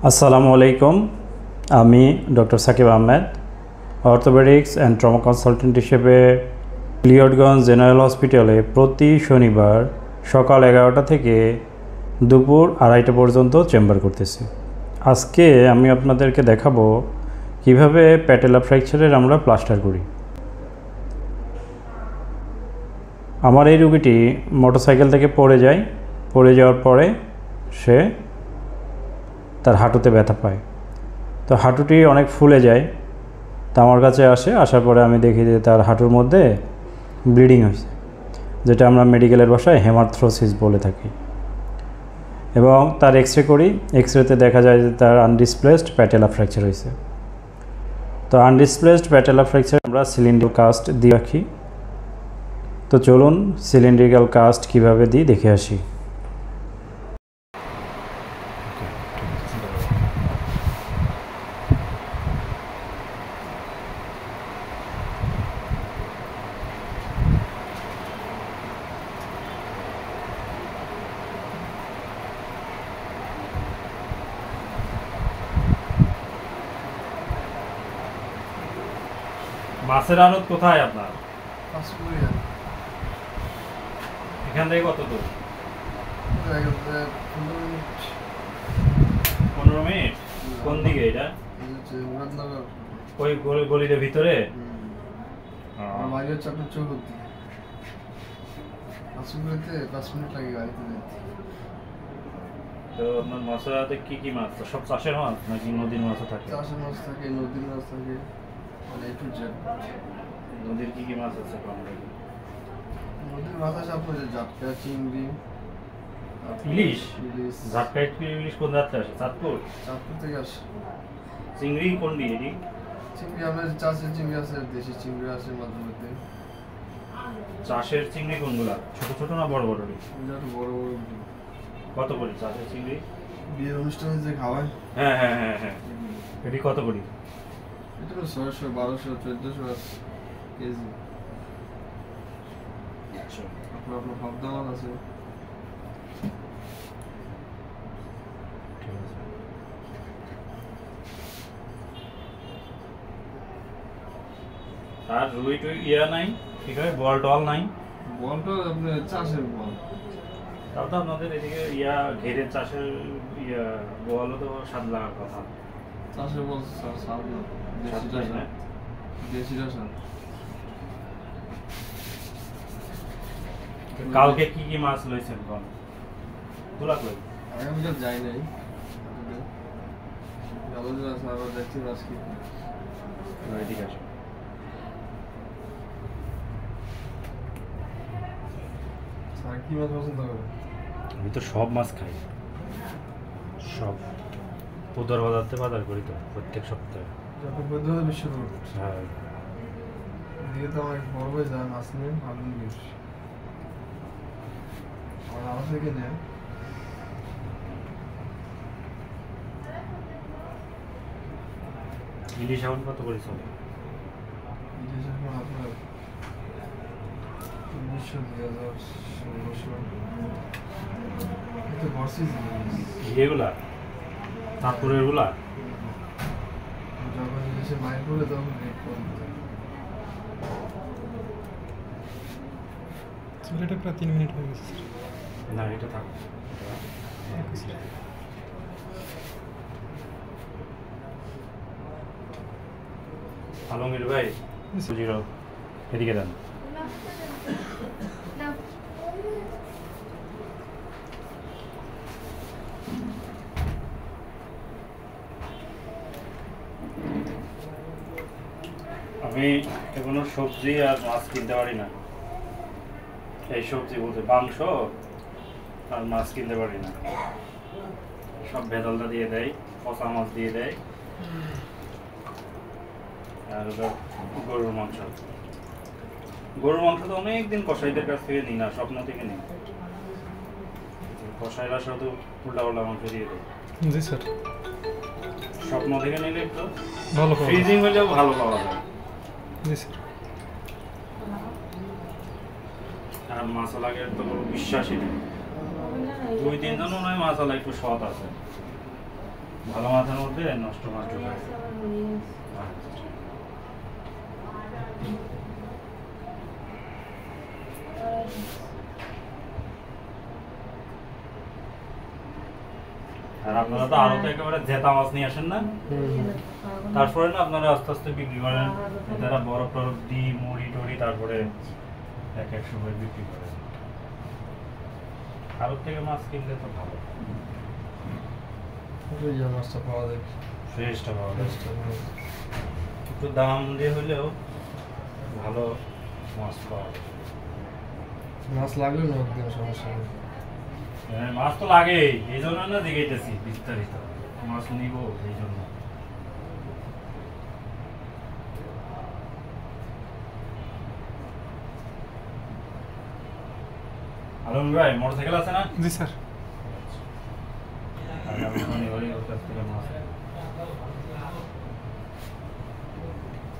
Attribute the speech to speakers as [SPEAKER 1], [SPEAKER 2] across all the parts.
[SPEAKER 1] আসসালামু আলাইকুম। আমি doctor Sakib Ahmed, orthopaedics and trauma consultant হিসেবে লিওটগঞ্জ জেনারেল হসপিটালে প্রতি শনিবার সকাল 11টা থেকে দুপুর 2:30টা পর্যন্ত চেম্বার করতেছি। আজকে আমি আপনাদেরকে দেখাবো কিভাবে প্যাটেলা ফ্র্যাকচারের আমরা প্লাস্টার করি। আমার এই রোগীটি মোটরসাইকেল থেকে পড়ে যাওয়ার পরে সে তার হাঁটুতে ব্যথা পায়, তো হাঁটুটি অনেক ফুলে যায়। তো আমার কাছে আসার পরে আমি দেখি যে তার হাঁটুর মধ্যে ব্লিডিং হয়েছে, যেটা আমরা মেডিকেলের ভাষায় হেমার্থ্রোসিস বলে থাকি। এবং তার এক্স রে করি, এক্স-রেতে দেখা যায় যে তার আনডিসপ্লেসড প্যাটেলা ফ্র্যাকচার হয়েছে। তো আনডিসপ্লেসড প্যাটেলা ফ্র্যাকচার আমরা সিলিন্ডার কাস্ট দিয়ে রাখি। তো চলুন সিলিন্ড্রিক্যাল কাস্ট কীভাবে দিই দেখে আসি। মাছের আড়ত কোথায় আপনার? এখান থেকে কত দূর? 15 মিনিট। কোন দিকে এটা? ওই গলির ভিতরে?
[SPEAKER 2] আমার হচ্ছে আপনার চৌকুর দিকে। 5 মিনিট লাগে গাড়িতে যেতে।
[SPEAKER 1] তো আপনার মাছের আড়তে কি কি মাছ? সব চাষের মাছ নাকি নদীর মাছও থাকে?
[SPEAKER 2] চাষের মাছ থাকে, নদীর মাছ থাকে, মানে একটু
[SPEAKER 1] নদীর কি কি মাছ আছে?
[SPEAKER 2] নদীর মাছ আছে আপনার জাটকা, চিংড়ি,
[SPEAKER 1] ইলিশ। জাটকা ইলিশ কোন জাতটা আসে? চাঁদপুর
[SPEAKER 2] থেকে আসে।
[SPEAKER 1] চিংড়ি কোন দিয়ে?
[SPEAKER 2] চিংড়ি আপনার চাষের চিংড়ি আছে, দেশি চিংড়ি আছে মাঝে মধ্যে।
[SPEAKER 1] চাষের চিংড়ি কোনগুলা? ছোট ছোট না বড় বড়?
[SPEAKER 2] বড় বড়।
[SPEAKER 1] কত করে চাষের চিংড়ি?
[SPEAKER 2] বিয়ের অনুষ্ঠানে যে খাওয়ায়।
[SPEAKER 1] হ্যাঁ হ্যাঁ হ্যাঁ হ্যাঁ। এটি কত করে?
[SPEAKER 2] এটা 600, 1200, 1400 কেজি।
[SPEAKER 1] আচ্ছা,
[SPEAKER 2] আপনার সব দাম আছে।
[SPEAKER 1] আর রুই টুই নাই? ঠিক আছে, বল টল নাই?
[SPEAKER 2] বলটা আপনার চাষের বল।
[SPEAKER 1] তাও তো আপনাদের এদিকে ঘেরের চাষের বলও তো 7 লাখার কথা।
[SPEAKER 2] চাষের বল সার না, দেশিটা সার।
[SPEAKER 1] কালকে কি কি মাছ লইছেন কোন? তুলা কই?
[SPEAKER 2] আগামীকাল যাই নাই। আলোচনা আছে, আবার দেখছি মাছ কি।
[SPEAKER 1] ঠিক আছে।
[SPEAKER 2] স্যার কি মাছ পছন্দ করেন?
[SPEAKER 1] আমি তো সব মাছ খাই, সব। পুদর বাজার করি তো প্রত্যেক সপ্তাহে।
[SPEAKER 2] যখন বৈধ বিশ্বরোড।
[SPEAKER 1] হ্যাঁ,
[SPEAKER 2] দিয়ে তো আমার বড় হয়ে যায় মাছ নিয়ে ভাবুন বেশ। আমার আলাদা থেকে নেয়।
[SPEAKER 1] ইলিশ এখন কত করে চলে?
[SPEAKER 2] ইলিশ এখন আপনার 1900, 2000, 1600। এটা বর্ষি
[SPEAKER 1] এগুলা চাঁদপুরের এগুলা?
[SPEAKER 2] যখন ইলিশে মাইল পড়ে তখন রেট কম থাকে।
[SPEAKER 3] এটা প্রায় 3 মিনিট হয়ে গেছে।
[SPEAKER 1] না, এটা থাক। আলমগীর ভাই, জিরো এদিকে দেন। আমি কোনো সবজি আর মাছ কিনতে পারি না। এই সবজি বলতে মাংস আর মাছ কিনতে পারি না। সব ভেজালটা দিয়ে দেয়, পচা মাছ দিয়ে দেয়। আর গরুর মাংস তো অনেকদিন কসাইদের কাছ থেকে নিই না, স্বপ্ন থেকে নিই। কসাইরা শুধু উল্টা মাংস দিয়ে দেয়।
[SPEAKER 3] জি স্যার,
[SPEAKER 1] স্বপ্ন থেকে নিলে একটু
[SPEAKER 3] ভালো পাওয়া যায়।
[SPEAKER 1] ফ্রিজিং হলেও ভালো পাওয়া যায়।
[SPEAKER 3] জি স্যার।
[SPEAKER 1] আর মশলাকে তো বিশ্বাসই নেই। 2-3 জনও নয়, মশলা একটু সৎ আছে। ভালো মাথার মধ্যে নষ্ট মাছ ঢুকে গেছে। আর আপনারা তো আরো তো একেবারে জেতা মাছ নিয়ে আসেন না, তারপরে না আপনারা আস্তে আস্তে বিক্রি করেন, এছাড়া বরফ টরফ দিই মুড়ি টড়ি, তারপরে এক একশো করে বিক্রি করেন। আরো থেকে মাছ কিনলে তো ভালো,
[SPEAKER 2] রুইয়া মাছটা পাওয়া যায়,
[SPEAKER 1] ফ্রেশটা পাওয়া যায়।
[SPEAKER 2] ফ্রেশটা পাওয়া যায়।
[SPEAKER 1] একটু দাম দিয়ে হলেও ভালো মাছ পাওয়া যায়।
[SPEAKER 2] মাছ লাগলে না একদিন সমস্যা নেই।
[SPEAKER 1] হ্যাঁ, মাছ তো লাগেই, এই জন্য না দেখাইতেছি বিস্তারিত, মাছ নিব এই জন্য। আলম ভাই মোটরসাইকেল আছে না?
[SPEAKER 3] জি স্যার।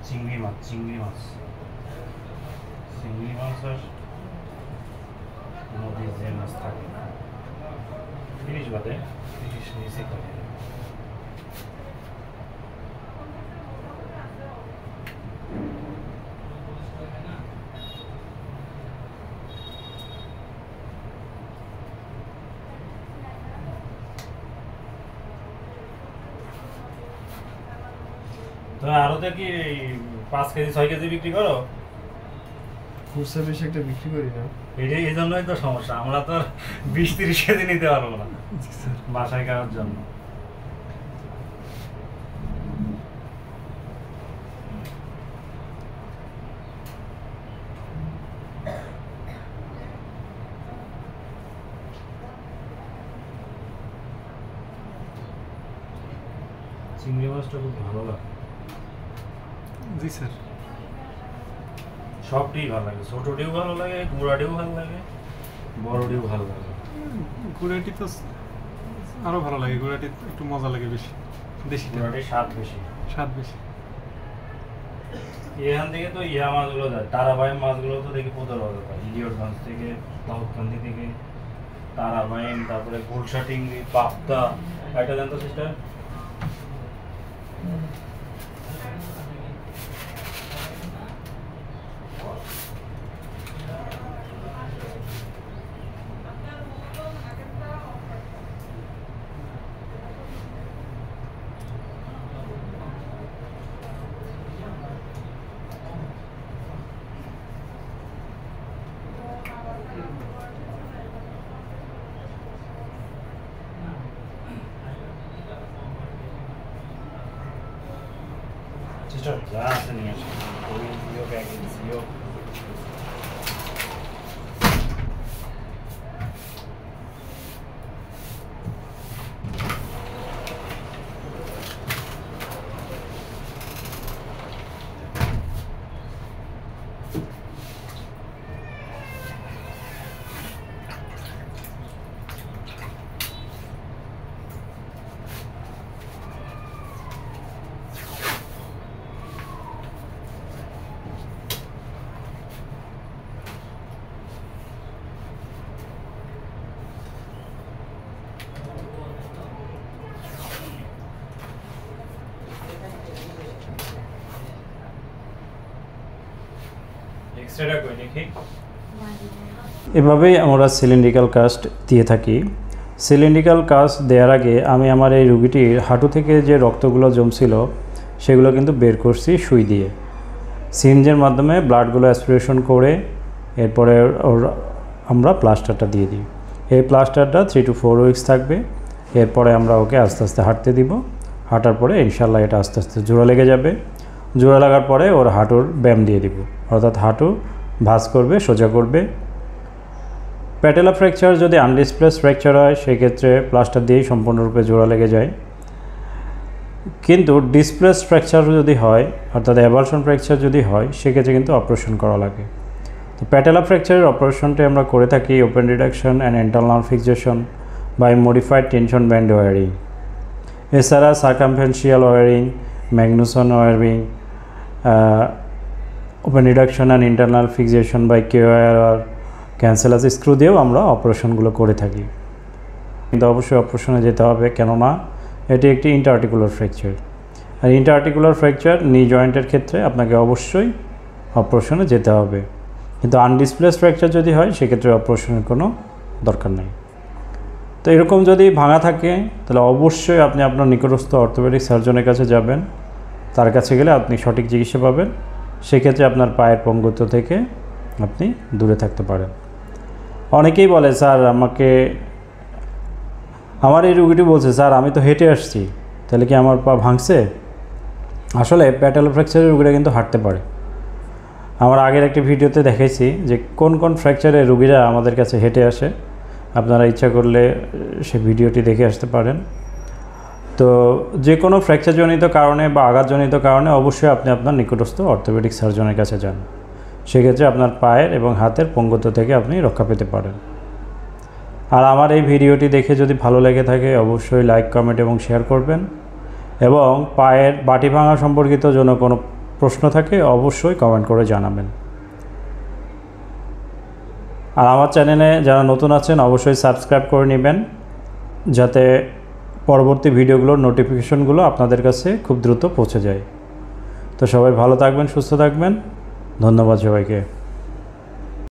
[SPEAKER 1] চিংড়ি মাছ, চিংড়ি মাছ, চিংড়ি মাছ আর নদীর যে মাছ থাকে 30 বাদে 30 নিচে থাকে। তো আরোতে কি 5 কেজি 6 কেজি বিক্রি করো?
[SPEAKER 2] খুচরা বেশি একটা বিক্রি করি না।
[SPEAKER 1] এই জন্যই তো সমস্যা, আমরা তো 20-30 কেজি নিতে পারবো না বাসায় খাওয়ার জন্য। চিংড়ি মাছটা খুব ভালো লাগে।
[SPEAKER 3] জি স্যার।
[SPEAKER 1] সবটাই ভালো লাগে, ছোটটিও ভালো লাগে, গুঁড়াটিও ভালো লাগে, বড়টিও ভালো লাগে।
[SPEAKER 3] গুড়াটি তো আরো ভালো লাগে, গুড়াটি একটু মজা লাগে বেশি, দেশি
[SPEAKER 1] গুঁড়াটির স্বাদ বেশি,
[SPEAKER 3] স্বাদ বেশি।
[SPEAKER 1] এখান থেকে তো ইয়া মাছগুলো যায়, তারাবাইম মাছগুলো তো দেখি প্রতারক হয়, ইলিয়টগঞ্জ থেকে, দাউদকান্দি থেকে তারাবাইম, তারপরে গুলশা টিংরি, পাবদা, এটা জানতো সিস্টার? সিস্টার যা আছে নিয়ে আসো, ওই দিও প্যাকেজ দিও। এক্সট্রাটা কই দেখি। এভাবেই আমরা সিলিন্ড্রিক্যাল কাস্ট দিয়ে থাকি। সিলিন্ড্রিক্যাল কাস্ট দেওয়ার আগে আমি আমার এই রুগীটির হাঁটু থেকে যে রক্তগুলো জমছিল সেগুলো কিন্তু বের করছি সুই দিয়ে, সিরিঞ্জের মাধ্যমে ব্লাডগুলো অ্যাসপিরেশন করে এরপরে আমরা প্লাস্টারটা দিয়ে দিই। এই প্লাস্টারটা 3 to 4 উইকস থাকবে। এরপরে আমরা ওকে আস্তে আস্তে হাঁটতে দিব। হাঁটার পরে ইনশাল্লাহ এটা আস্তে আস্তে জোড়া লেগে যাবে। জোড়া লাগার পরে ওর হাঁটুর ব্যায়াম দিয়ে দিব, অর্থাৎ হাঁটু ভাঁজ করবে, সোজা করবে। প্যাটেলা ফ্র্যাকচার যদি আনডিসপ্লেস ফ্র্যাকচার হয় সেক্ষেত্রে প্লাস্টার দিয়েই সম্পূর্ণরূপে জোড়া লেগে যায়। কিন্তু ডিসপ্লেস ফ্র্যাকচার যদি হয়, অর্থাৎ অ্যাভালশন ফ্র্যাকচার যদি হয়, সেক্ষেত্রে কিন্তু অপারেশন করা লাগে। তো প্যাটেলা ফ্র্যাকচারের অপারেশনটি আমরা করে থাকি open reduction and internal fixation by modified tension band wiring. এছাড়া circumferential wiring, Magnuson wiring, open reduction and internal fixation by K wire আর ক্যান্সেলাস স্ক্রু দিয়েও আমরা অপারেশনগুলো করে থাকি। কিন্তু অবশ্যই অপারেশনে যেতে হবে, কেননা এটি একটি ইন্টারআর্টিকুলার ফ্র্যাকচার। আর ইন্টারআর্টিকুলার ফ্র্যাকচার নি জয়েন্টের ক্ষেত্রে আপনাকে অবশ্যই অপারেশনে যেতে হবে, কিন্তু আনডিসপ্লেসড ফ্র্যাকচার যদি হয় সেক্ষেত্রে অপারেশনের কোনো দরকার নেই। তো এরকম যদি ভাঙা থাকে তাহলে অবশ্যই আপনি আপনার নিকটস্থ অর্থোপেডিক সার্জনের কাছে যাবেন। তার কাছে গেলে আপনি সঠিক চিকিৎসা পাবেন। সেক্ষেত্রে আপনার পায়ের পঙ্গুত্ব থেকে আপনি দূরে থাকতে পারেন। অনেকেই বলে, স্যার আমার এই রোগীটি বলছে, স্যার আমি তো হেঁটে আসছি, তাহলে কি আমার পা ভাঙছে? আসলে প্যাটেলো ফ্র্যাকচারের রোগীরা কিন্তু হাঁটতে পারে। আমার আগের একটি ভিডিওতে দেখাইছি যে কোন কোন ফ্র্যাকচারের রোগীরা আমাদের কাছে হেঁটে আসে। আপনারা ইচ্ছা করলে সে ভিডিওটি দেখে আসতে পারেন। তো যে কোনো ফ্র্যাকচারজনিত কারণে বা আঘাতজনিত কারণে অবশ্যই আপনি আপনার নিকটস্থ অর্থোপেডিক সার্জনের কাছে যান। সেক্ষেত্রে আপনার পায়ের এবং হাতের পঙ্গুত্ব থেকে আপনি রক্ষা পেতে পারেন। আর আমার এই ভিডিওটি দেখে যদি ভালো লেগে থাকে অবশ্যই লাইক, কমেন্ট এবং শেয়ার করবেন। এবং পায়ের বাটি ভাঙা সম্পর্কিত জন্য কোনো প্রশ্ন থাকে অবশ্যই কমেন্ট করে জানাবেন। আর আমার চ্যানেলে যারা নতুন আছেন অবশ্যই সাবস্ক্রাইব করে নেবেন, যাতে পরবর্তী ভিডিওগুলোর নোটিফিকেশনগুলো আপনাদের কাছে খুব দ্রুত পৌঁছে যায়। তো সবাই ভালো থাকবেন, সুস্থ থাকবেন। ধন্যবাদ সবাইকে।